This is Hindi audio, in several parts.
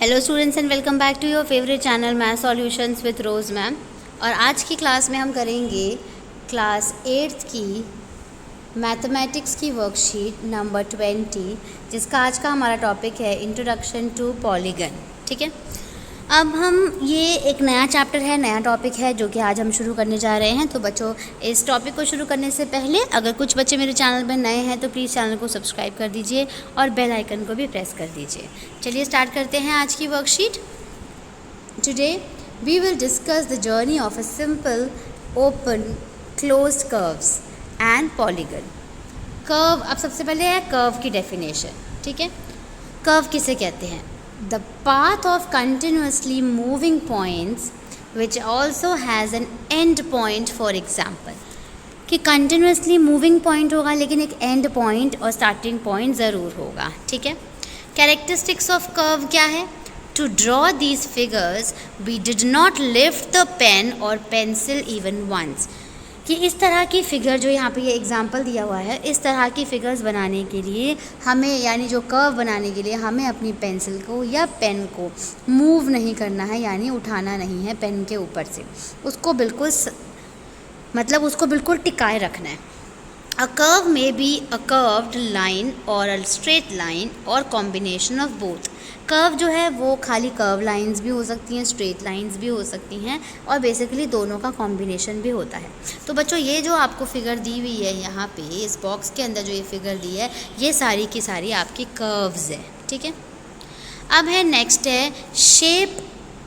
Hello students and welcome back to your favourite channel math solutions with Rose ma'am. और आज की क्लास में हम करेंगे क्लास 8th की मैथमेटिक्स की वर्कशीट नंबर 20, जिसका आज का हमारा टॉपिक है इंट्रोडक्शन टू पॉलीगन। ठीक है, अब हम ये एक नया चैप्टर है, नया टॉपिक है जो कि आज हम शुरू करने जा रहे हैं। तो बच्चों, इस टॉपिक को शुरू करने से पहले अगर कुछ बच्चे मेरे चैनल पर नए हैं तो प्लीज़ चैनल को सब्सक्राइब कर दीजिए और बेल आइकन को भी प्रेस कर दीजिए। चलिए स्टार्ट करते हैं आज की worksheet. Today we will discuss the journey of a simple open closed curves and polygon. Curve, अब सबसे पहले है कर्व की डेफिनेशन। ठीक है, कर्व किसे कहते हैं? The path of continuously moving points which also has an end point, for example, कि continuously moving point होगा लेकिन एक end point और starting point ज़रूर होगा। ठीक है, characteristics of curve क्या है? To draw these figures we did not lift the pen or pencil even once, कि इस तरह की फ़िगर जो यहाँ पे ये एग्जांपल दिया हुआ है, इस तरह की फ़िगर्स बनाने के लिए हमें, यानी जो कर्व बनाने के लिए हमें अपनी पेंसिल को या पेन को मूव नहीं करना है, यानी उठाना नहीं है पेन के ऊपर से, उसको बिल्कुल मतलब उसको बिल्कुल टिकाए रखना है। A curve may be a curved line और अ स्ट्रेट लाइन और कॉम्बिनेशन ऑफ बोथ। कर्व जो है वो खाली कर्व लाइंस भी हो सकती हैं, स्ट्रेट लाइंस भी हो सकती हैं, और बेसिकली दोनों का कॉम्बिनेशन भी होता है। तो बच्चों, ये जो आपको फिगर दी हुई है यहाँ पे इस बॉक्स के अंदर, जो ये फिगर दी है, ये सारी की सारी आपकी कर्व्स है। ठीक है, अब है नेक्स्ट है shape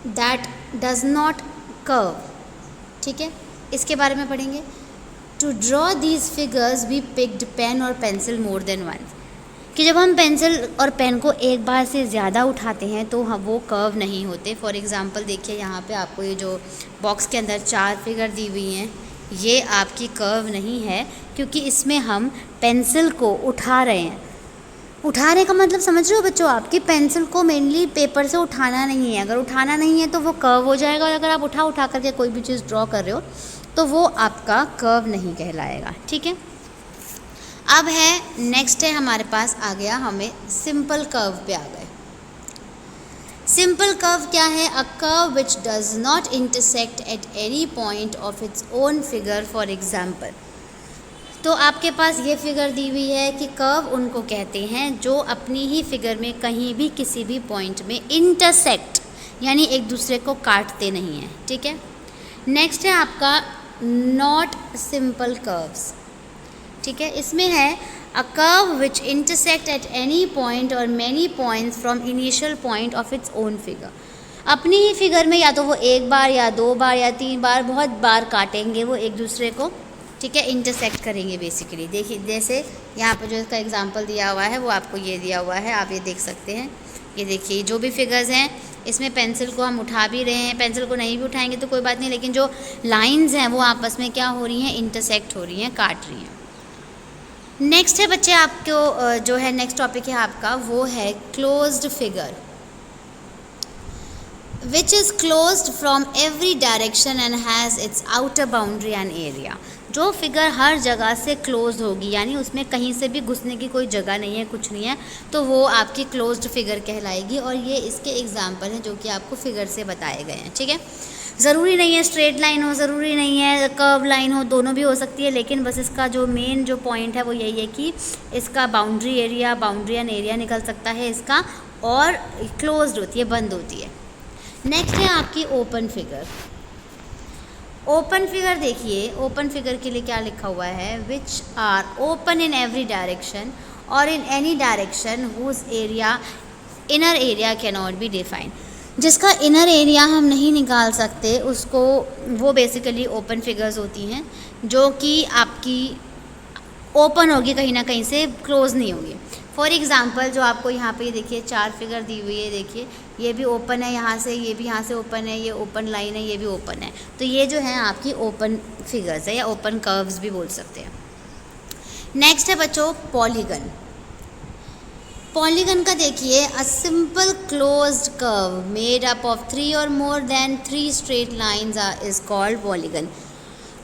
that does not curve. ठीक है, इसके बारे में पढ़ेंगे। To draw these figures we picked pen और पेंसिल मोर देन वंस, कि जब हम पेंसिल और पेन को एक बार से ज़्यादा उठाते हैं तो हम वो कर्व नहीं होते। फॉर एग्ज़ाम्पल देखिए, यहाँ पे आपको ये जो बॉक्स के अंदर 4 फिगर दी हुई हैं, ये आपकी कर्व नहीं है, क्योंकि इसमें हम पेंसिल को उठा रहे हैं। उठाने का मतलब समझ रहे हो बच्चों? आपकी पेंसिल को मेनली पेपर से उठाना नहीं है। अगर उठाना नहीं है तो वो कर्व हो जाएगा, और अगर आप उठा करके कोई भी चीज़ ड्रॉ कर रहे हो तो वो आपका कर्व नहीं कहलाएगा। ठीक है, अब है नेक्स्ट है हमारे पास आ गया, हमें सिंपल कर्व पे आ गए। सिंपल कर्व क्या है? A curve which does not intersect at any point of its own figure. For example, तो आपके पास ये फिगर दी हुई है कि कर्व उनको कहते हैं जो अपनी ही फिगर में कहीं भी किसी भी पॉइंट में इंटरसेक्ट, यानी एक दूसरे को काटते नहीं हैं। ठीक है, नेक्स्ट है आपका नॉट सिंपल कर्व्स। ठीक है, इसमें है a curve which intersect at any point और many points from initial point of its own figure. अपनी ही फिगर में या तो वो एक बार या 2 बार या 3 बार, बहुत बार काटेंगे वो एक दूसरे को। ठीक है, इंटरसेक्ट करेंगे बेसिकली। देखिए, जैसे यहाँ पर जो इसका एग्जांपल दिया हुआ है वो आपको ये दिया हुआ है, आप ये देख सकते हैं। ये देखिए, जो भी फिगर्स हैं इसमें पेंसिल को हम उठा भी रहे हैं, पेंसिल को नहीं भी उठाएंगे तो कोई बात नहीं, लेकिन जो लाइंस हैं वो आपस में क्या हो रही हैं? इंटरसेक्ट हो रही हैं, काट रही हैं। नेक्स्ट है बच्चे आपको जो है नेक्स्ट टॉपिक है आपका, वो है closed figure, which is closed from every direction and has its outer boundary and area. जो फिगर हर जगह से क्लोज होगी, यानी उसमें कहीं से भी घुसने की कोई जगह नहीं है, कुछ नहीं है, तो वो आपकी क्लोज्ड फिगर कहलाएगी। और ये इसके एग्जाम्पल हैं जो कि आपको फिगर से बताए गए हैं। ठीक है, ज़रूरी नहीं है स्ट्रेट लाइन हो, ज़रूरी नहीं है कर्व लाइन हो, दोनों भी हो सकती है, लेकिन बस इसका जो मेन जो पॉइंट है वो यही है कि इसका बाउंड्री एंड एरिया निकल सकता है इसका, और क्लोज्ड होती है, बंद होती है। नेक्स्ट है आपकी ओपन फिगर। ओपन फिगर देखिए, ओपन फिगर के लिए क्या लिखा हुआ है? Which are open in every direction और in any direction whose area inner area can not be defined. जिसका इनर एरिया हम नहीं निकाल सकते उसको, वो बेसिकली ओपन फिगर्स होती हैं, जो कि आपकी ओपन होगी, कहीं ना कहीं से क्लोज नहीं होगी। फॉर एग्ज़ाम्पल, जो आपको यहाँ पे देखिए 4 फिगर दी हुई है, देखिए ये भी ओपन है यहाँ से, ये भी यहाँ से ओपन है, ये ओपन लाइन है, ये भी ओपन है। तो ये जो है आपकी ओपन फिगर्स है, या ओपन कर्व्स भी बोल सकते हैं। नेक्स्ट है बच्चों पॉलीगन। पॉलीगन का देखिए, a simple closed curve made up of 3 और more than 3 straight lines is called polygon.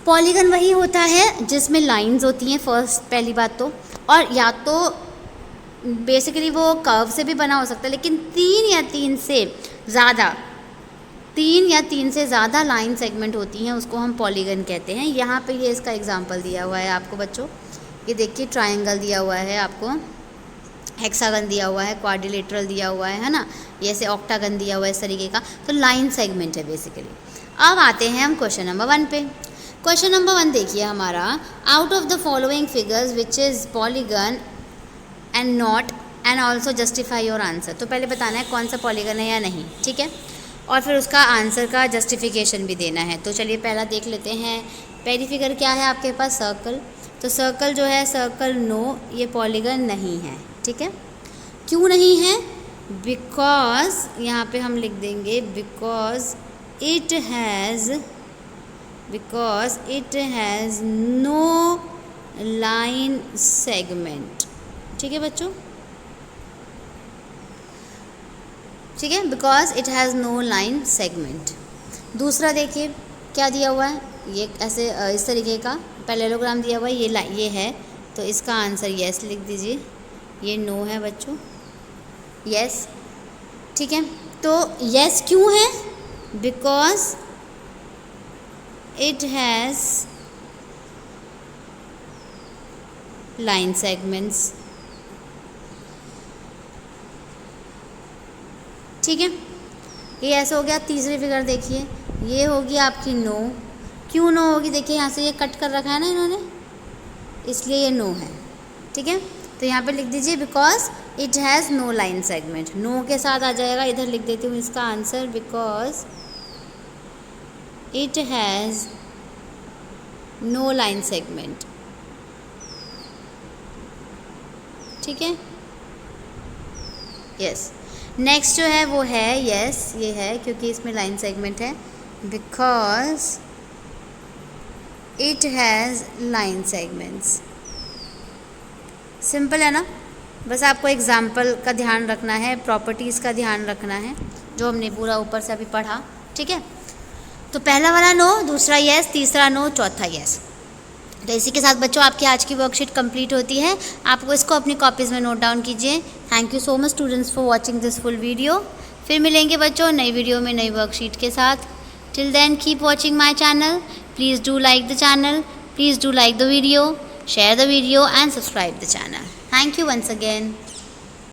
Polygon वही होता है जिसमें लाइंस होती हैं, फर्स्ट पहली बात तो, और या तो बेसिकली वो कर्व से भी बना हो सकता है, लेकिन 3 या 3 से ज़्यादा लाइन सेगमेंट होती हैं उसको हम पॉलीगन कहते हैं। यहाँ पे ये इसका एग्जांपल दिया हुआ है आपको बच्चों, ये देखिए ट्रायंगल दिया हुआ है आपको, हेक्सागन दिया हुआ है, क्वाड्रिलेटरल दिया हुआ है ना, ये ऐसे ऑक्टागन दिया हुआ है इस तरीके का, तो लाइन सेगमेंट है बेसिकली। अब आते हैं हम क्वेश्चन नंबर 1 पे। क्वेश्चन नंबर 1 देखिए हमारा, out of the following figures which is polygon and not and also justify your answer. तो पहले बताना है कौन सा पॉलीगन है या नहीं, ठीक है, और फिर उसका आंसर का जस्टिफिकेशन भी देना है। तो चलिए पहला देख लेते हैं। पहली फिगर क्या है आपके पास, सर्कल। तो सर्कल जो है, सर्कल नो, ये पॉलीगन नहीं है, ठीक है। क्यों नहीं है? बिकॉज यहाँ पे हम लिख देंगे because it has no line segment, ठीक है बच्चों, ठीक है, because it has no line segment. दूसरा देखिए क्या दिया हुआ है, ये ऐसे इस तरीके का पैरेललोग्राम दिया हुआ है, ये है, तो इसका आंसर यस लिख दीजिए, ये नो है बच्चों, यस, ठीक है। तो यस क्यों है? Because it has line segments, ठीक है, ये ऐसा हो गया। तीसरी फिगर देखिए, ये होगी आपकी नो। क्यों नो होगी? देखिए यहाँ से ये कट कर रखा है ना इन्होंने, इसलिए ये नो है, ठीक है। तो यहाँ पे लिख दीजिए because it has no line segment, no के साथ आ जाएगा। इधर लिख देती हूँ इसका answer, because it has no line segment, ठीक है, यस। नेक्स्ट जो है वो है यस, ये है क्योंकि इसमें लाइन सेगमेंट है, because it has line segments. Simple है ना, बस आपको एग्जाम्पल का ध्यान रखना है, प्रॉपर्टीज़ का ध्यान रखना है, जो हमने पूरा ऊपर से अभी पढ़ा, ठीक है। तो पहला वाला नो, दूसरा यस, तीसरा नो, चौथा यस। तो इसी के साथ बच्चों आपकी आज की वर्कशीट कंप्लीट होती है। आपको इसको अपनी कॉपीज़ में नोट डाउन कीजिए। Thank you so much students for watching this full video. फिर मिलेंगे बच्चों नई वीडियो में नई वर्कशीट के साथ। Till then keep watching my channel, please do like the channel, please do like the video, share the video and subscribe the channel. Thank you once again.